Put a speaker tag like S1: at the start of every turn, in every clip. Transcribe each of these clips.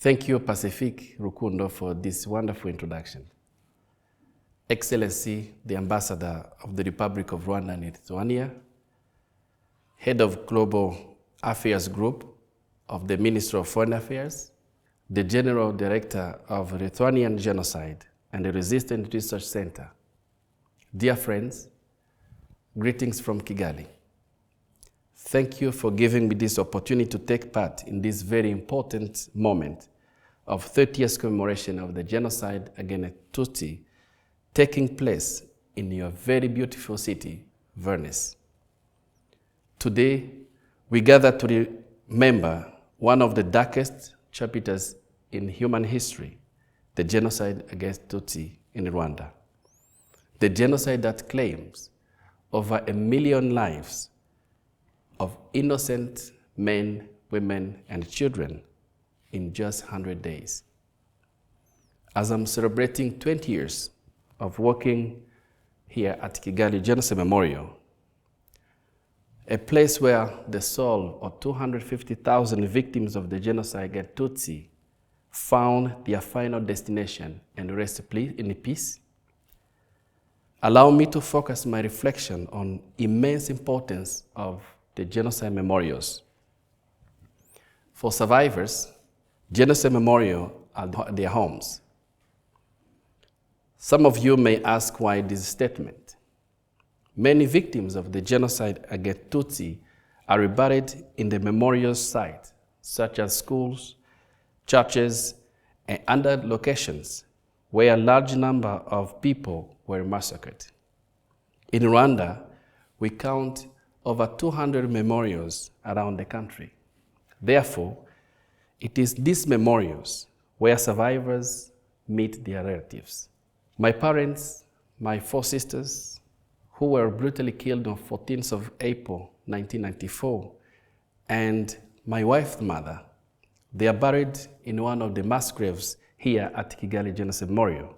S1: Thank you, Pacific Rukundo, for this wonderful introduction. Excellency, the Ambassador of the Republic of Rwanda and Lithuania, Head of Global Affairs Group of the Ministry of Foreign Affairs, the General Director of Lithuanian Genocide and the Resistance Research Center. Dear friends, greetings from Kigali. Thank you for giving me this opportunity to take part in this very important moment of 30 years commemoration of the genocide against Tutsi taking place in your very beautiful city, Vilnius. Today, we gather to remember one of the darkest chapters in human history, the genocide against Tutsi in Rwanda. The genocide that claims over 1 million lives of innocent men, women, and children in just 100 days. As I'm celebrating 20 years of working here at Kigali Genocide Memorial, a place where the soul of 250,000 victims of the genocide against Tutsi found their final destination and rest in peace, allow me to focus my reflection on immense importance of the genocide memorials. For survivors, genocide memorials are their homes. Some of you may ask why this statement. Many victims of the genocide against Tutsi are reburied in the memorial site, such as schools, churches, and other locations where a large number of people were massacred. In Rwanda, we count over 200 memorials around the country. Therefore, it is these memorials where survivors meet their relatives. My parents, my 4 sisters, who were brutally killed on 14th of April, 1994, and my wife's mother, they are buried in one of the mass graves here at Kigali Genocide Memorial.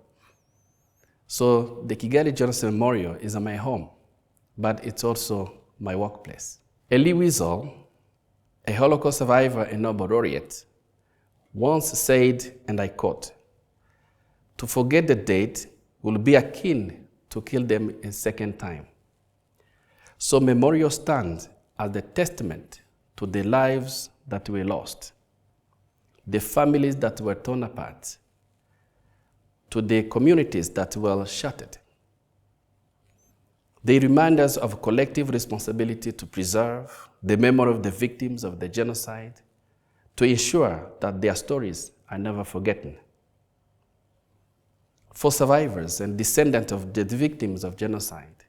S1: So the Kigali Genocide Memorial is my home, but it's also my workplace. Elie Wiesel, a Holocaust survivor and Nobel laureate, once said, and I quote, "To forget the date will be akin to kill them a second time." So memorial stands as the testament to the lives that were lost, the families that were torn apart, to the communities that were shattered. They remind us of collective responsibility to preserve the memory of the victims of the genocide, to ensure that their stories are never forgotten. For survivors and descendants of the victims of genocide,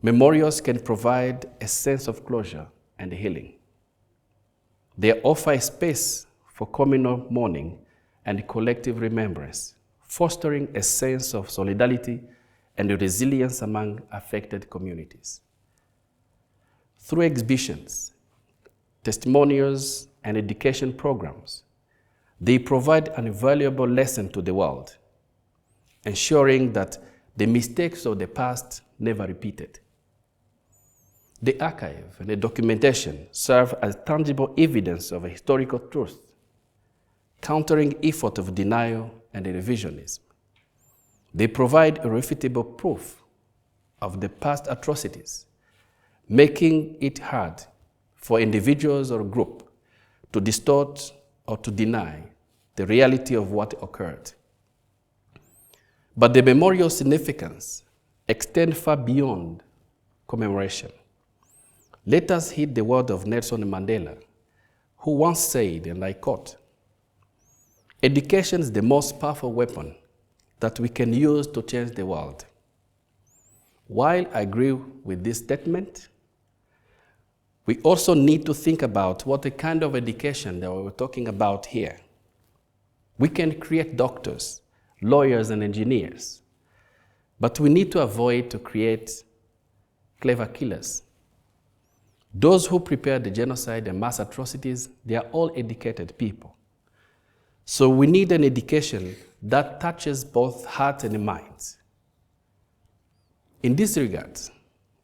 S1: memorials can provide a sense of closure and healing. They offer a space for communal mourning and collective remembrance, fostering a sense of solidarity and resilience among affected communities. Through exhibitions, testimonials, and education programs, they provide an invaluable lesson to the world, ensuring that the mistakes of the past never repeated. The archive and the documentation serve as tangible evidence of a historical truth, countering efforts of denial and revisionism. They provide irrefutable proof of the past atrocities, making it hard for individuals or groups to distort or to deny the reality of what occurred. But the memorial significance extends far beyond commemoration. Let us heed the word of Nelson Mandela, who once said, and I quote, "Education is the most powerful weapon that we can use to change the world." While I agree with this statement, we also need to think about what the kind of education that we're talking about here. We can create doctors, lawyers, and engineers, but we need to avoid to create clever killers. Those who prepared the genocide and mass atrocities, they are all educated people. So we need an education that touches both heart and minds. In this regard,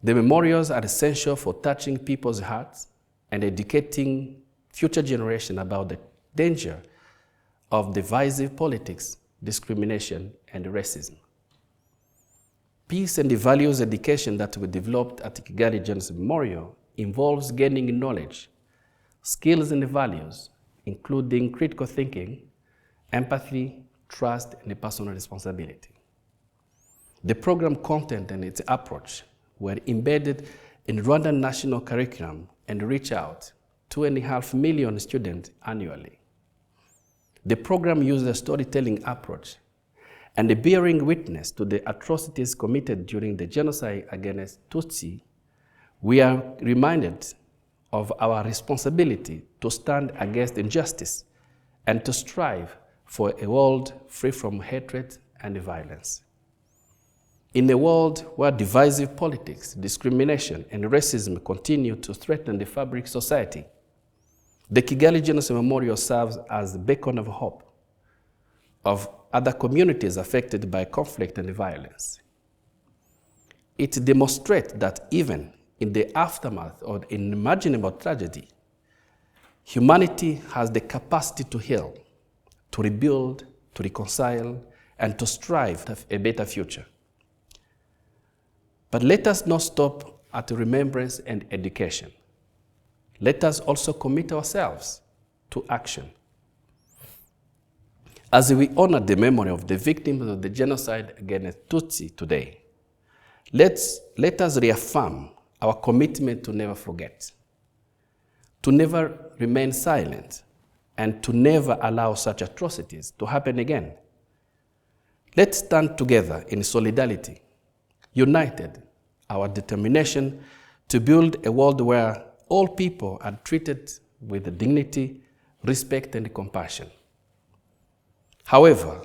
S1: the memorials are essential for touching people's hearts and educating future generations about the danger of divisive politics, discrimination, and racism. Peace and the values education that we developed at Kigali Genocide Memorial involves gaining knowledge, skills and values, including critical thinking, empathy, trust, and personal responsibility. The program content and its approach were embedded in Rwandan national curriculum and reach out 2.5 million students annually. The program used a storytelling approach and bearing witness to the atrocities committed during the genocide against Tutsi. We are reminded of our responsibility to stand against injustice and to strive for a world free from hatred and violence. In a world where divisive politics, discrimination, and racism continue to threaten the fabric of society, the Kigali Genocide Memorial serves as a beacon of hope of other communities affected by conflict and violence. It demonstrates that even in the aftermath of unimaginable tragedy, humanity has the capacity to heal, to rebuild, to reconcile, and to strive for a better future. But let us not stop at remembrance and education. Let us also commit ourselves to action. As we honor the memory of the victims of the genocide against Tutsi today, let us reaffirm our commitment to never forget, to never remain silent, and to never allow such atrocities to happen again. Let's stand together in solidarity, united, our determination to build a world where all people are treated with dignity, respect, and compassion. However,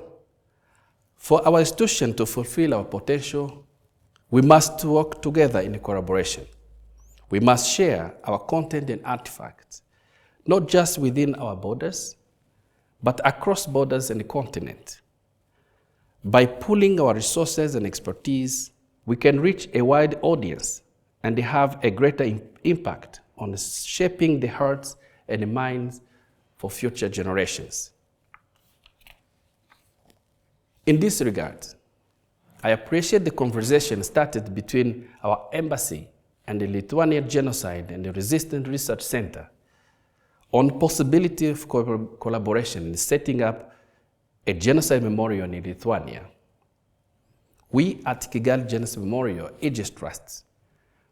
S1: for our institution to fulfill our potential, we must work together in collaboration. We must share our content and artifacts, not just within our borders, but across borders and the continent. By pooling our resources and expertise, we can reach a wide audience and have a greater impact on shaping the hearts and the minds for future generations. In this regard, I appreciate the conversation started between our embassy and the Lithuanian Genocide and the Resistance Research Center on possibility of collaboration in setting up a genocide memorial in Lithuania. We at Kigali Genocide Memorial Aegis Trust,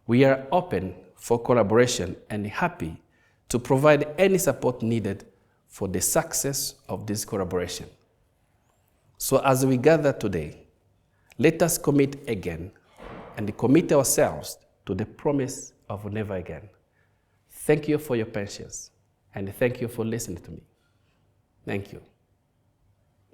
S1: we are open for collaboration and happy to provide any support needed for the success of this collaboration. So as we gather today, let us commit again and commit ourselves to the promise of never again. Thank you for your patience, and thank you for listening to me. Thank you.